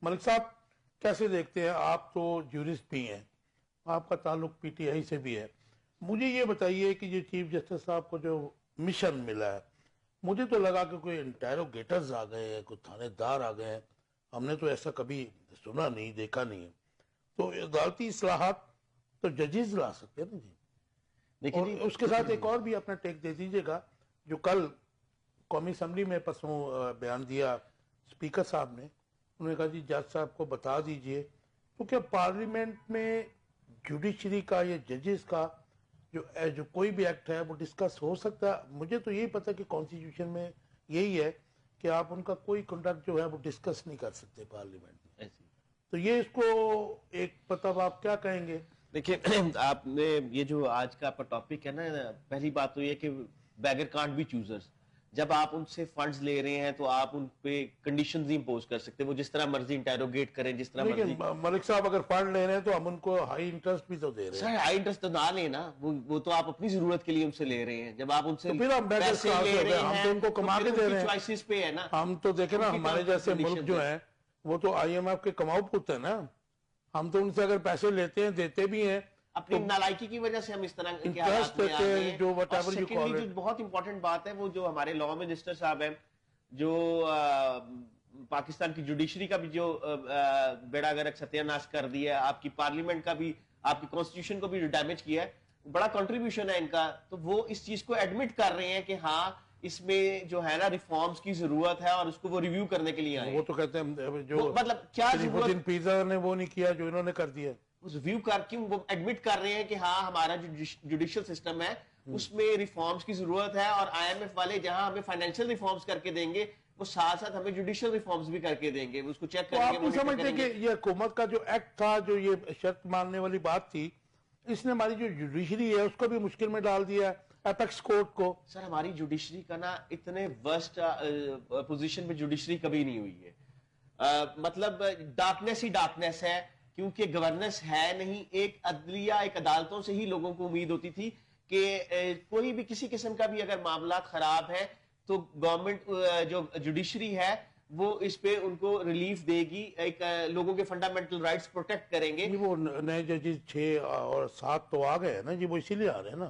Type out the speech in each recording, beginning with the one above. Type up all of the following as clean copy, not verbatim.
ملک صاحب کیسے دیکھتے ہیں؟ آپ تو جورسٹ بھی ہیں، آپ کا تعلق پی ٹی آئی سے بھی ہے، مجھے یہ بتائیے کہ یہ چیف جسٹس صاحب کو جو مشن ملا ہے، مجھے تو لگا کہ کوئی انٹیروگیٹرز آ گئے ہیں، کوئی تھانے دار آ گئے ہیں، ہم نے تو ایسا کبھی سنا نہیں، دیکھا نہیں ہے۔ تو عدالتی اصلاحات تو ججز لا سکتے ہیں نا جی۔ دیکھیں اور جی، اس کے ساتھ ایک اور بھی اپنا ٹیک دے دیجئے گا، جو کل قومی اسمبلی میں پسوں بیان دیا اسپیکر صاحب نے، انہوں نے کہا جی جج صاحب کو بتا دیجئے تو کیا پارلیمنٹ میں جوڈیشری کا یا ججز کا جو کوئی بھی ایکٹ ہے وہ ڈسکس ہو سکتا ہے؟ مجھے تو یہی پتا کہ کانسٹیٹیوشن میں یہی ہے کہ آپ ان کا کوئی کنڈکٹ جو ہے وہ ڈسکس نہیں کر سکتے پارلیمنٹ میں، تو یہ اس کو ایک مطلب آپ کیا کہیں گے؟ دیکھیں آپ نے یہ جو آج کا آپ کا ٹاپک ہے نا، پہلی بات تو یہ کہ بیگر کانٹ بی چوزرز۔ جب آپ ان سے فنڈز لے رہے ہیں تو آپ ان پہ کنڈیشنز امپوز کر سکتے ہیں، وہ جس طرح مرضی انٹیروگیٹ کریں، جس طرح مرضی۔ لیکن ملک صاحب اگر فنڈ لے رہے ہیں تو ہم ان کو ہائی انٹرسٹ بھی تو دے رہے سر ہیں۔ ہائی انٹرسٹ تو نہ لینا، وہ تو آپ اپنی ضرورت کے لیے ان سے لے رہے ہیں۔ جب آپ ان سے تو پھر ہم بیگرز پیسے کہاں سے لے ہو گئے؟ رہے ہم ہیں تو ان کو کما کے دے رہے ہیں، چوائسز پہ ہے نا۔ ہم تو دیکھیں نا ہمارے جیسے ملک جو ہیں وہ تو آئی ایم ایف کے کماؤ پوت ہیں نا، ہم تو ان سے اگر پیسے لیتے ہیں دیتے بھی ہیں، اپنی نالائکی کی وجہ سے ہم اس طرح کے انٹرسٹ حالات میں آ دیتے گئے ہیں، ہیں۔ جو وٹ اور ever you call secondly it. جو بہت امپورٹنٹ بات ہے، وہ جو ہمارے لاء منسٹر صاحب ہیں، جو پاکستان کی جوڈیشری کا بھی جو بیڑا گرک ستیہ ناش کر دیا ہے، آپ کی پارلیمنٹ کا بھی، آپ کی کانسٹیٹیوشن کو بھی جو ڈیمیج کیا ہے، بڑا کنٹریبیوشن ہے ان کا، تو وہ اس چیز کو ایڈمٹ کر رہے ہیں کہ ہاں اس میں جو ہے نا ریفارمز کی ضرورت ہے، اور اس کو وہ ریویو کرنے کے لیے آئے ہیں۔ وہ تو کہتے ہیں جو مطلب کیا شریف ضرورت، الدین پیزا نے وہ نہیں کیا جو انہوں نے کر دیا۔ ریویو کر کے وہ ایڈمٹ کر رہے ہیں کہ ہاں ہمارا جو جوڈیشل سسٹم ہے اس میں ریفارمز کی ضرورت ہے، اور آئی ایم ایف والے جہاں ہمیں فائنینشیل ریفارمز کر کے دیں گے، وہ ساتھ ساتھ ہمیں جوڈیشل ریفارمز بھی کر کے دیں گے، اس کو چیک تو کریں گے، آپ نہیں مانیٹر سمجھتے کریں کہ گے۔ یہ حکومت کا جو ایکٹ تھا، جو یہ شرط ماننے والی بات تھی، اس نے ہماری جو جوڈیشری ہے اس کو بھی مشکل میں ڈال دیا ہے، ایپیکس کورٹ کو؟ سر ہماری جوڈیشری کا نا اتنے ورسٹ پوزیشن میں جوڈیشری کبھی نہیں ہوئی ہے، مطلب ڈارکنیس ہی ڈارکنیس ہے، کیونکہ گورننس ہے نہیں۔ ایک عدلیہ، ایک عدالتوں سے ہی لوگوں کو امید ہوتی تھی کہ کوئی بھی کسی قسم کا بھی اگر معاملات خراب ہے تو گورنمنٹ جو جوڈیشری ہے وہ اس پہ ان کو ریلیف دے گی، ایک لوگوں کے فنڈامنٹل رائٹس پروٹیکٹ کریں گے۔ وہ نئے ججز 6 اور 7 تو آ گئے ہیں نا جی، وہ اسی لیے آ رہے ہیں نا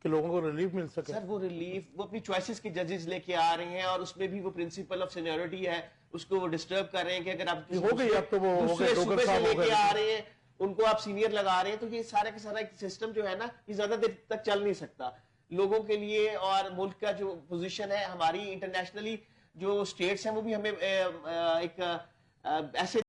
کہ لوگوں کو ریلیف مل سکے۔ سر وہ ریلیف وہ اپنی چوائسز کے ججز لے کے آ رہے ہیں، اور اس میں بھی وہ پرنسپل آف سینیورٹی ہے، اس کو وہ ڈسٹرب کر رہے ہیں کہ اگر آپ کسی ہو گئی اب تو وہ ہو گئے دوسرے ڈوگر صوبے سے صاحب لے ہو گئے کے آ رہے ہیں، ان کو آپ سینئر لگا رہے ہیں، تو یہ سارا کا سارا ایک سسٹم جو ہے نا یہ زیادہ دیر تک چل نہیں سکتا لوگوں کے لیے۔ اور ملک کا جو پوزیشن ہے، ہماری انٹرنیشنلی جو اسٹیٹس ہیں وہ بھی ہمیں ایک ایسے